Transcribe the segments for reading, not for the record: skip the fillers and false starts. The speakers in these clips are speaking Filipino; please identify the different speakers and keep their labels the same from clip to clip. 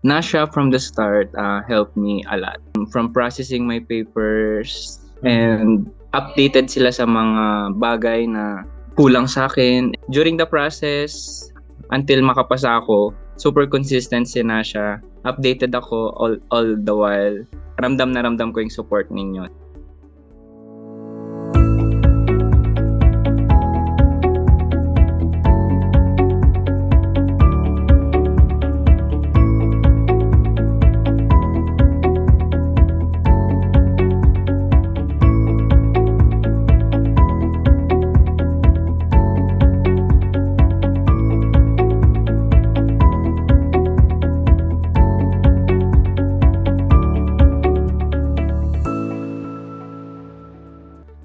Speaker 1: Nasha from the start helped me a lot. From processing my papers and updated sila sa mga bagay na kulang sa akin. During the process, until makapasa ako, super consistent si Nasha. Updated ako all the while. Ramdam na ramdam ko yung support ninyo.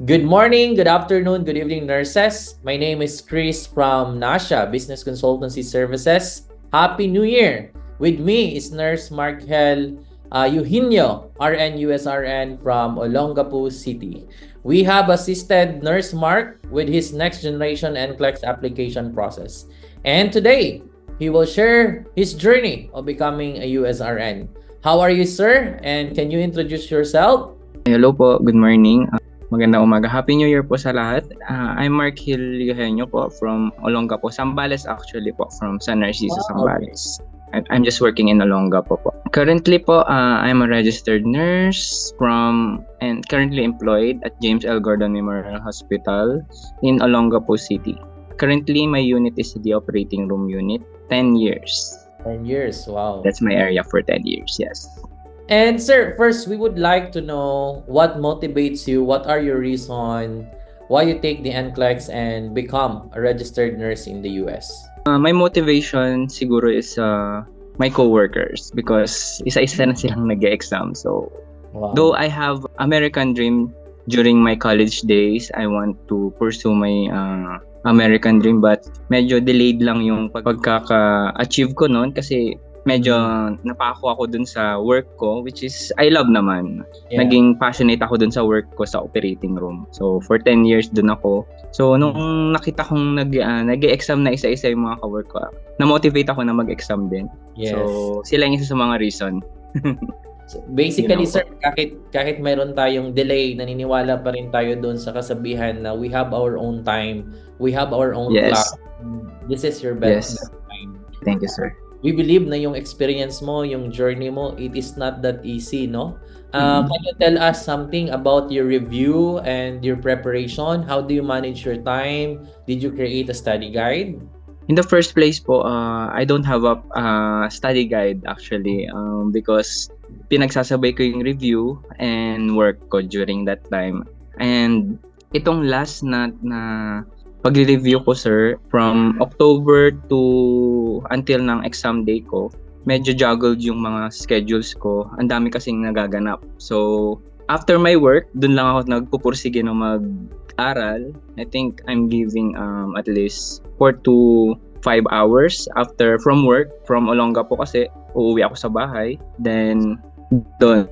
Speaker 2: Good morning, good afternoon, good evening, nurses. My name is Chris from Nasha Business Consultancy Services. Happy New Year! With me is Nurse Markel Eugenio, RN USRN from Olongapo City. We have assisted Nurse Mark with his next generation NCLEX application process. And today, he will share his journey of becoming a USRN. How are you, sir? And can you introduce yourself?
Speaker 1: Hello po, good morning. Magandang umaga. Happy New Year po sa lahat. I'm Markel Eugenio po from Olongapo, Zambales actually po, from San Narciso, Zambales. Okay. I'm just working in Olongapo po. Currently po, I'm a registered nurse and currently employed at James L. Gordon Memorial Hospital in Olongapo City. Currently, my unit is the operating room unit, 10 years.
Speaker 2: 10 years, wow.
Speaker 1: That's my area for 10 years, yes.
Speaker 2: And sir, first we would like to know what motivates you, what are your reasons, why you take the NCLEX and become a registered nurse in the US?
Speaker 1: My motivation siguro is my coworkers because isa-isa na silang nag-exam. So, wow. Though I have American dream during my college days, I want to pursue my American dream but medyo delayed lang yung pagkaka-achieve ko noon kasi medyo napako ako dun sa work ko, which is I love naman. Yeah. Naging passionate ako dun sa work ko sa operating room. So for 10 years dun ako. So nung nakita kong nag-exam na isa-isa yung mga ka-work ko, na-motivate ako na mag-exam din.
Speaker 2: Yes.
Speaker 1: So sila yung isa sa mga reason.
Speaker 2: So, basically, sir, kahit mayroon tayong delay, naniniwala pa rin tayo doon sa kasabihan na we have our own time, we have our own clock. This is your best time.
Speaker 1: Thank you, sir.
Speaker 2: We believe na yung experience mo, yung journey mo, it is not that easy, no? Can you tell us something about your review and your preparation? How do you manage your time? Did you create a study guide?
Speaker 1: In the first place po, I don't have a study guide actually because pinagsasabay ko yung review and work ko during that time. And itong last na pag-review ko, sir, from October to until ng exam day ko, medyo juggled yung mga schedules ko. Ang dami kasing nagaganap. So, after my work, dun lang ako nagpupursige ng mag-aral. I think I'm giving at least 4 to 5 hours from work, from Olongapo kasi uuwi ako sa bahay. Then, doon,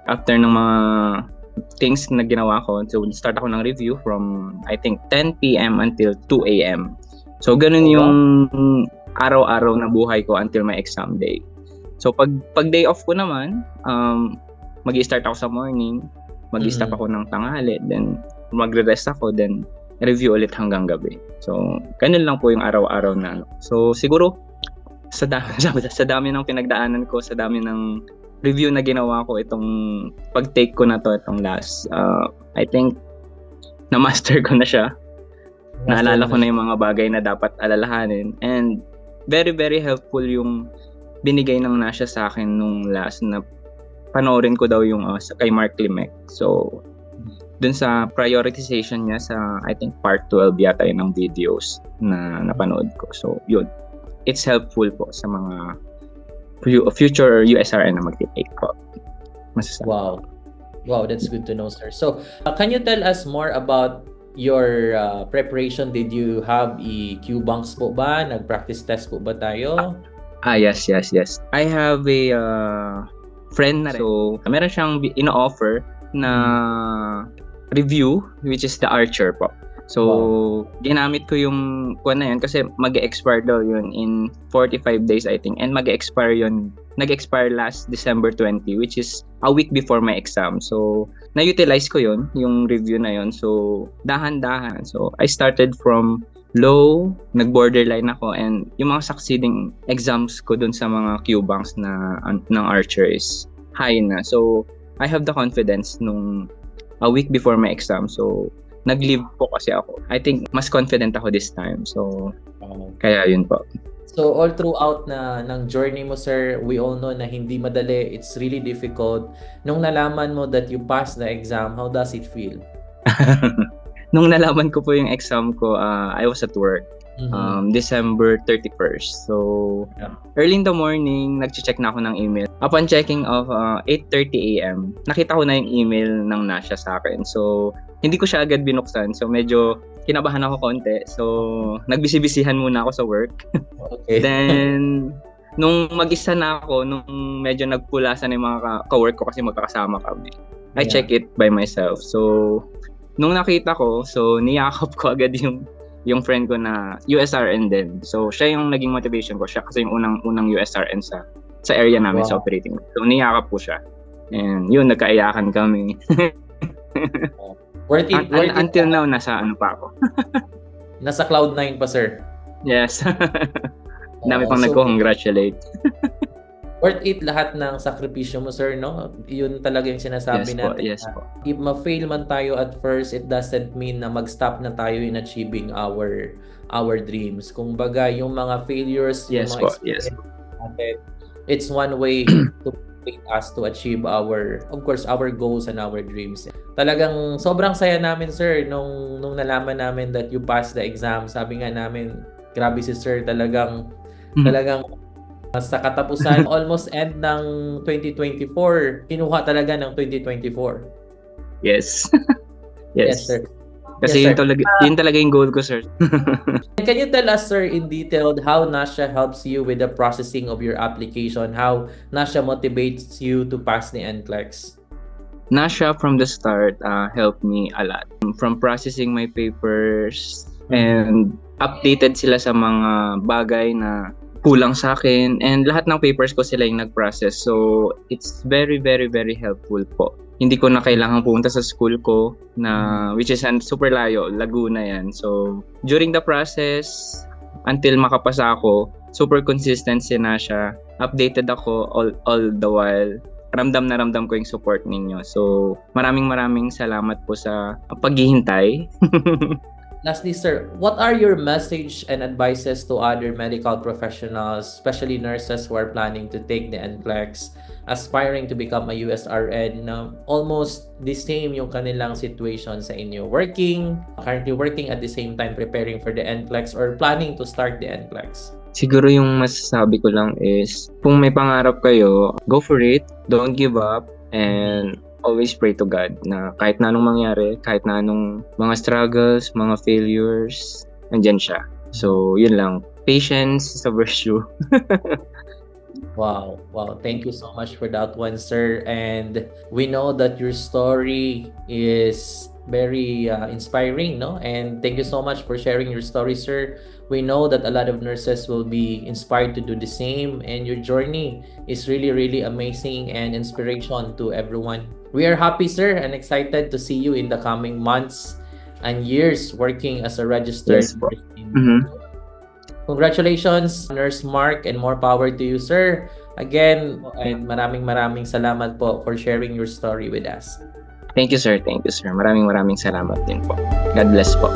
Speaker 1: after ng mga things na ginawa ko, so start ako ng review from I think 10 p.m. until 2 a.m. So ganun yung araw-araw na buhay ko until my exam day. So pag day off ko naman, mag-i-start ako sa morning, mag-i-stop ako ng tanghali, then magre-rest ako, then review ulit hanggang gabi. So ganun lang po yung araw-araw na. So siguro sa dami ng pinagdaanan ko, sa dami ng review na ginawa ko itong pag-take ko na to itong last, I think na-master ko na siya. Naalala ko na yung mga bagay na dapat alalahanin, and very very helpful yung binigay ng Nasha sa akin nung last na panoorin ko daw yung kay Mark Limek. So dun sa prioritization niya sa I think part 12 yata yun ng videos na napanood ko. So yun, it's helpful po sa mga future USRN na mag-take po.
Speaker 2: Wow. Wow, that's good to know, sir. So, can you tell us more about your preparation? Did you have Q-banks po ba? Nag-practice test po ba tayo?
Speaker 1: Yes. I have a friend na rin. So, meron siyang ino-offer na review, which is the Archer po. So, ginamit ko yung kuwan na yun kasi mag-expire daw yun in 45 days I think, and mag-expire yun nag-expire last December 20, which is a week before my exam. So, na-utilize ko yon yung review na yon. So, dahan-dahan. So, I started from low, nag-borderline ako, and yung mga succeeding exams ko dun sa mga Q-banks ng Archer is high na. So, I have the confidence nung a week before my exam. So, nag-leave po kasi ako. I think mas confident ako this time. So, kaya yun po.
Speaker 2: So all throughout ng journey mo, sir, we all know na hindi madali. It's really difficult. Nung nalaman mo that you passed the exam, how does it feel?
Speaker 1: Nung nalaman ko po yung exam ko, I was at work. December 31st. So, early in the morning, nag-check na ako ng email. Upon checking of 8:30 a.m., nakita ko na yung email ng Nasha sa akin. So, hindi ko siya agad binuksan. So, medyo kinabahan ako konti. So, nagbisi-bisihan muna ako sa work.
Speaker 2: Okay.
Speaker 1: Then, nung mag-isa na ako, nung medyo nagpulasan yung mga ka-work ko kasi magkakasama kami, I check it by myself. So, nung nakita ko, so niyakap ko agad yung friend ko na USRN din. So, siya yung naging motivation ko. Siya kasi yung unang USRN sa area namin sa operating. So, niyakap ko siya. And yun, nagkaiyakan kami.
Speaker 2: Worth it.
Speaker 1: Until now, nasa ano pa ako.
Speaker 2: Nasa Cloud9 pa, sir.
Speaker 1: Yes. Dami pang nagko-congratulate.
Speaker 2: Worth it lahat ng sakripisyo mo, sir, no? Yun talaga yung sinasabi natin.
Speaker 1: Yes po.
Speaker 2: If ma-fail man tayo at first, it doesn't mean na mag-stop na tayo in achieving our dreams. Kung baga, yung mga failures,
Speaker 1: Yes
Speaker 2: yung mga
Speaker 1: po.
Speaker 2: experience natin, it's one way to motivate us to achieve our goals and our dreams. Talagang sobrang saya namin, sir, nung nalaman namin that you passed the exam. Sabi nga namin, grabe si sir, talagang sa katapusan, almost end ng 2024, kinuha talaga ng 2024.
Speaker 1: Yes.
Speaker 2: Yes, sir.
Speaker 1: Kasi
Speaker 2: Yes,
Speaker 1: yun talaga yung goal ko, sir.
Speaker 2: Can you tell us, sir, in detail how Nasha helps you with the processing of your application? How Nasha motivates you to pass the NCLEX?
Speaker 1: Nasha from the start helped me a lot. From processing my papers and updated sila sa mga bagay na kulang sa akin, and lahat ng papers ko sila yung nag-process. So, it's very, very, very helpful po. Hindi ko na kailangan pumunta sa school ko na which is super layo, Laguna yan. So, during the process, until makapasa ako, super consistent si Nasha. Updated ako all the while. Ramdam na ramdam ko yung support ninyo. So, maraming salamat po sa paghihintay.
Speaker 2: Lastly, sir, what are your message and advices to other medical professionals, especially nurses who are planning to take the NCLEX, aspiring to become a USRN? Almost the same yung kanilang situation sa inyo. Currently working at the same time preparing for the NCLEX or planning to start the NCLEX.
Speaker 1: Siguro yung masasabi ko lang is, kung may pangarap kayo, go for it, don't give up, and always pray to God na kahit na anong mangyari, kahit na anong mga struggles, mga failures, nandyan siya. So, yun lang. Patience is a virtue.
Speaker 2: Wow. Thank you so much for that one, sir. And we know that your story is very inspiring, no? And thank you so much for sharing your story, sir. We know that a lot of nurses will be inspired to do the same, and your journey is really, really amazing and inspiration to everyone. We are happy, sir, and excited to see you in the coming months and years working as a registered nurse. Congratulations, Nurse Mark, and more power to you, sir. Again, and maraming salamat po for sharing your story with us.
Speaker 1: Thank you, sir. Maraming salamat din po. God bless po.